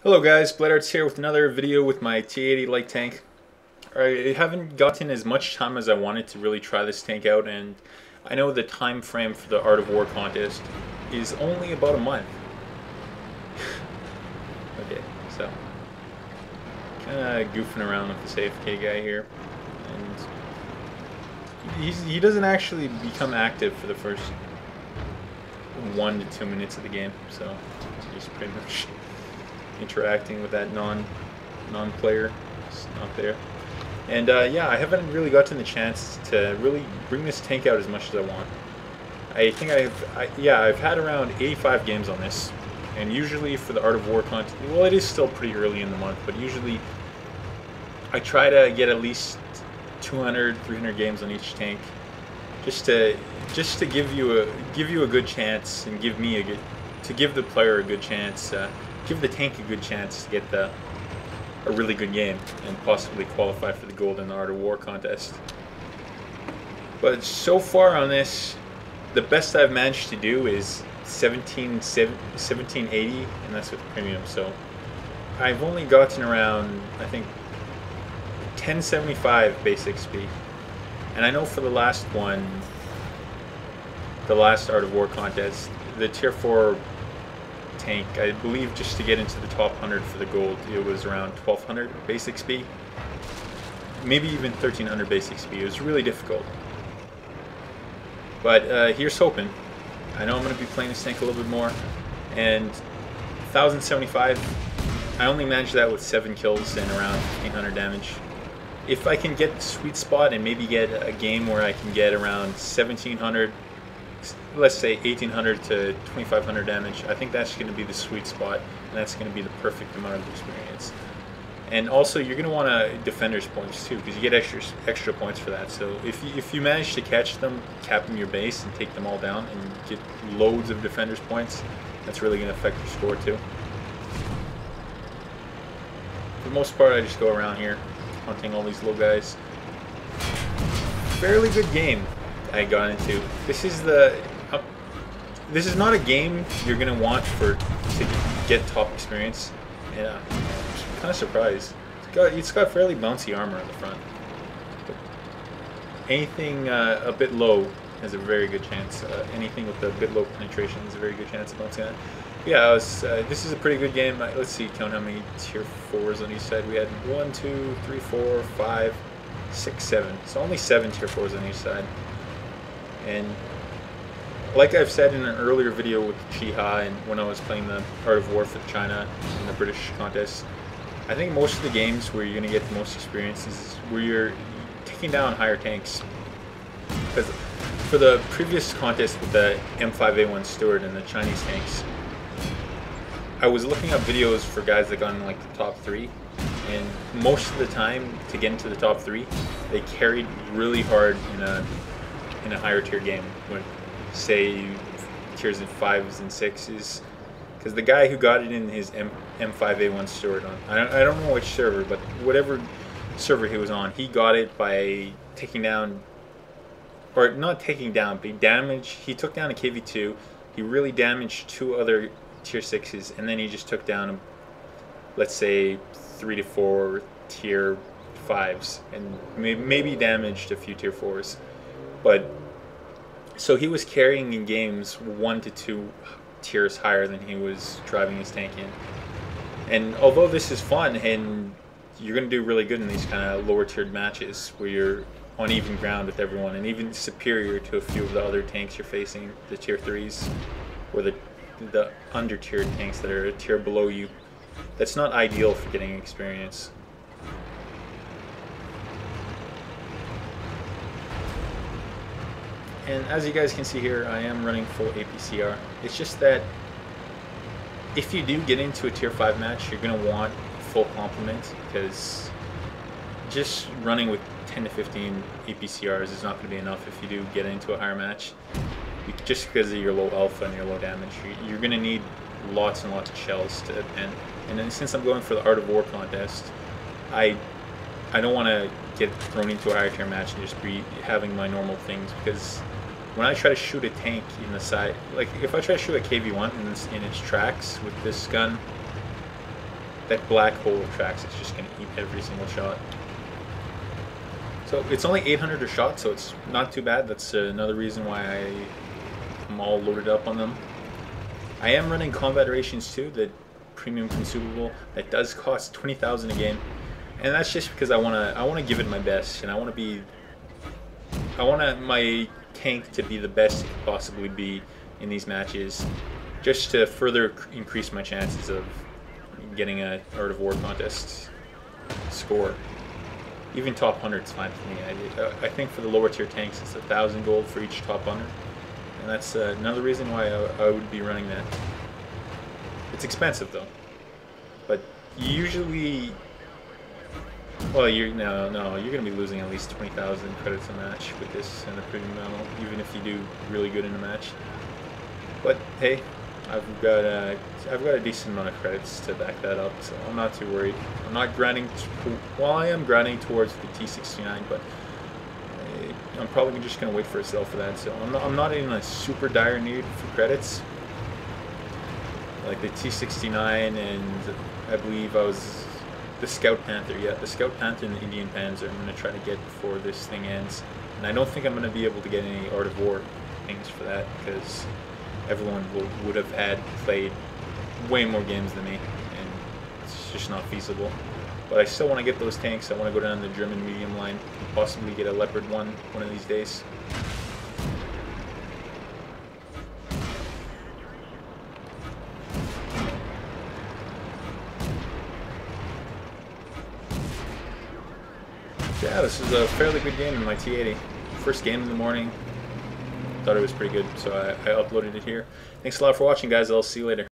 Hello guys, Bloodarts here with another video with my T80 light tank. I haven't gotten as much time as I wanted to really try this tank out, and I know the time frame for the Art of War contest is only about a month. Okay, so kind of goofing around with this AFK guy here, and he doesn't actually become active for the first 1 to 2 minutes of the game, so he's just pretty much interacting with that non-player. It's not there. And yeah, I haven't really gotten the chance to really bring this tank out as much as I want. I think I've had around 85 games on this, and usually for the Art of War content, well, it is still pretty early in the month, but usually I try to get at least 200, 300 games on each tank, just to give you a good chance, and give the player a good chance. Give the tank a good chance to get a really good game and possibly qualify for the gold in the Art of War contest. But so far on this, the best I've managed to do is 1780, and that's with premium. So I've only gotten around, I think, 1075 basic speed. And I know for the last one, the last Art of War contest, the tier 4 tank, I believe, just to get into the top 100 for the gold, it was around 1200 basic speed, maybe even 1300 basic speed. It was really difficult, but here's hoping. I know I'm going to be playing this tank a little bit more, and 1075, I only managed that with 7 kills and around 1500 damage. If I can get the sweet spot and maybe get a game where I can get around 1700, let's say 1800 to 2500 damage, I think that's going to be the sweet spot, and that's going to be the perfect amount of experience. And also, you're going to want defender's points too, because you get extra points for that. So if you manage to catch them, cap them your base, and take them all down, and get loads of defender's points, that's really going to affect your score too. For the most part, I just go around here hunting all these little guys. Fairly good game I got into. This is not a game you're gonna want to get top experience. Yeah, I'm kind of surprised. It's got fairly bouncy armor on the front. But anything a bit low has a very good chance. Anything with a bit low penetration has a very good chance of bouncing on. Yeah, this is a pretty good game. Let's see, count how many tier 4s on each side we had. 1, 2, 3, 4, 5, 6, 7. So only 7 tier 4s on each side. And like I've said in an earlier video with Chiha, and when I was playing the Art of War for China in the British contest, I think most of the games where you're going to get the most experience is where you're taking down higher tanks. Because for the previous contest with the M5A1 Stewart and the Chinese tanks, I was looking up videos for guys that got in like the top 3, and most of the time to get into the top 3, they carried really hard in a higher tier game, when say tiers in 5s and 6s, because the guy who got it in his M5A1 Stewart on, I don't know which server, but whatever server he was on, he got it by taking down, or not taking down, but he took down a KV2, he really damaged 2 other tier 6s, and then he just took down, let's say, 3 to 4 tier 5s, and maybe damaged a few tier 4s. But so he was carrying in games 1 to 2 tiers higher than he was driving his tank in. And although this is fun, and you're going to do really good in these kind of lower tiered matches where you're on even ground with everyone, and even superior to a few of the other tanks you're facing, the tier 3s, or the under tiered tanks that are a tier below you, that's not ideal for getting experience. And as you guys can see here, I am running full APCR. It's just that if you do get into a tier 5 match, you're going to want full complement, because just running with 10 to 15 APCRs is not going to be enough if you do get into a higher match. Just because of your low alpha and your low damage, you're going to need lots and lots of shells to pen. And then since I'm going for the Art of War contest, I don't want to get thrown into a higher tier match and just be having my normal things, because when I try to shoot a tank in the side, like if I try to shoot a KV1 in its tracks with this gun, that black hole of tracks is just going to eat every single shot. So it's only 800 a shot, so it's not too bad. That's another reason why I'm all loaded up on them. I am running Combat Rations too, the premium consumable that does cost 20,000 a game, and that's just because I wanna give it my best, and I want my tank to be the best it could possibly be in these matches, just to further increase my chances of getting a Art of War contest score. Even top 100 is fine for me. I think for the lower tier tanks, it's 1,000 gold for each top 100, and that's another reason why I would be running that. It's expensive though, but usually, well, you're gonna be losing at least 20,000 credits a match with this and the premium ammo, even if you do really good in a match. But hey, I've got a decent amount of credits to back that up, so I'm not too worried. I'm not grinding. Well, I am grinding towards the T69, but I'm probably just gonna wait for a sale for that. So I'm not in a super dire need for credits. Like the T69, and I believe I was the Scout Panther. Yeah, the Scout Panther and the Indian Panzer. I'm gonna try to get before this thing ends, and I don't think I'm gonna be able to get any Art of War things for that because everyone would have played way more games than me, and it's just not feasible. But I still want to get those tanks. I want to go down the German medium line and possibly get a Leopard one of these days. Yeah, this is a fairly good game in my T80. First game in the morning. Thought it was pretty good, so I uploaded it here. Thanks a lot for watching, guys. I'll see you later.